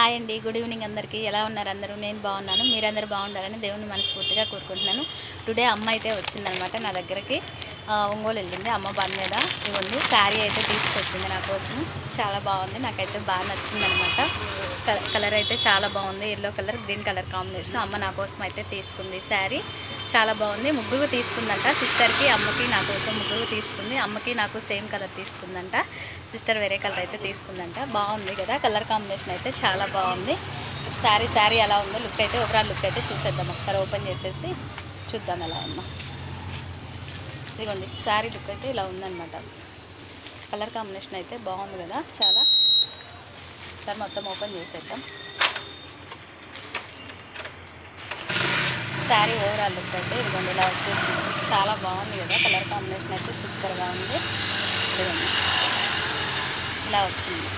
Hi అండి, good evening అందరికీ. ఎలా ఉన్నారు అందరూ? నేను బాగున్నాను. మీరందరూ బాగుండాలని దేవుని మనస్ఫూర్తిగా కోరుకుంటున్నాను. టుడే అమ్మ అయితే వచ్చిందనమాట నా దగ్గరికి. ఒంగోలు వెళ్ళింది అమ్మ బండి మీద. ఇవ్వండి శారీ అయితే తీసుకొచ్చింది నా కోసం. చాలా బాగుంది, నాకైతే బాగా నచ్చిందనమాట. కలర్ అయితే చాలా బాగుంది, yellow colour green colour combination. అమ్మ నా కోసం అయితే తీసుకుంది శారీ. చాలా బాగుంది. ముగ్గురు తీసుకుందంట, సిస్టర్కి అమ్మకి నా కోసం ముగ్గురు తీసుకుంది. అమ్మకి నాకు సేమ్ కలర్ తీసుకుందంట, సిస్టర్ వేరే కలర్ అయితే తీసుకుందంట. బాగుంది కదా, కలర్ కాంబినేషన్ అయితే చాలా బాగుంది. శారీ ఎలా ఉందో లుక్ అయితే, ఓవరాల్ లుక్ అయితే చూసేద్దాం. ఒకసారి ఓపెన్ చేసేసి చూద్దాం ఎలా ఉందో. ఇదిగోండి శారీ లుక్ అయితే ఇలా ఉందన్నమాట. కలర్ కాంబినేషన్ అయితే బాగుంది కదా చాలా. ఒకసారి మొత్తం ఓపెన్ చేసేద్దాం. శారీ ఓవరాల్ లుక్ అయితే ఇదిగోండి ఇలా వచ్చేసింది. చాలా బాగుంది కదా, కలర్ కాంబినేషన్ అయితే సూపర్గా ఉంది. ఇదిగోండి ఇలా వచ్చింది.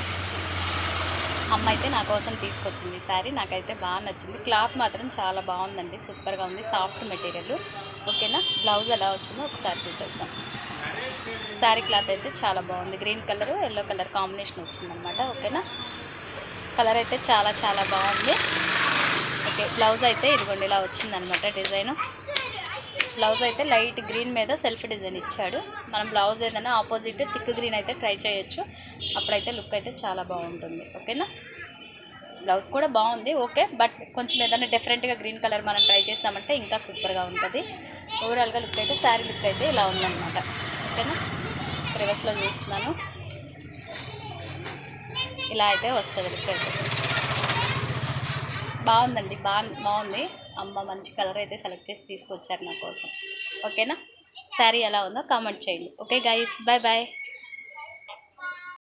అమ్మ అయితే నా కోసం తీసుకొచ్చింది శారీ. నాకైతే బాగా నచ్చింది. క్లాత్ మాత్రం చాలా బాగుందండి, సూపర్గా ఉంది, సాఫ్ట్ మెటీరియల్. ఓకేనా, బ్లౌజ్ ఎలా వచ్చిందో ఒకసారి చూసేద్దాం. శారీ క్లాత్ అయితే చాలా బాగుంది, green colour yellow colour combination వచ్చిందనమాట. ఓకేనా, కలర్ అయితే చాలా బాగుంది. ఓకే, బ్లౌజ్ అయితే ఇదిగోండి ఇలా వచ్చిందనమాట డిజైన్. బ్లౌజ్ అయితే లైట్ గ్రీన్ మీద సెల్ఫ్ డిజైన్ ఇచ్చాడు. మనం బ్లౌజ్ ఏదైనా ఆపోజిట్ థిక్ గ్రీన్ అయితే ట్రై చేయొచ్చు, అప్పుడైతే లుక్ అయితే చాలా బాగుంటుంది. ఓకేనా, బ్లౌజ్ కూడా బాగుంది ఓకే, బట్ కొంచెం ఏదైనా డిఫరెంట్గా గ్రీన్ కలర్ మనం ట్రై చేస్తామంటే ఇంకా సూపర్గా ఉంటుంది. ఓవరాల్గా లుక్ అయితే శారీ లుక్ అయితే ఇలా ఉందన్నమాట. ఓకేనా, రివర్స్లో చూస్తున్నాను, ఇలా అయితే వస్తుంది లుక్ అయితే. బాగుందండి, బాగుంది. అమ్మ మంచి కలర్ అయితే సెలెక్ట్ చేసి తీసుకొచ్చారు నా కోసం. ఓకేనా, శారీ ఎలా ఉందో కామెంట్ చేయండి. Okay guys, bye bye.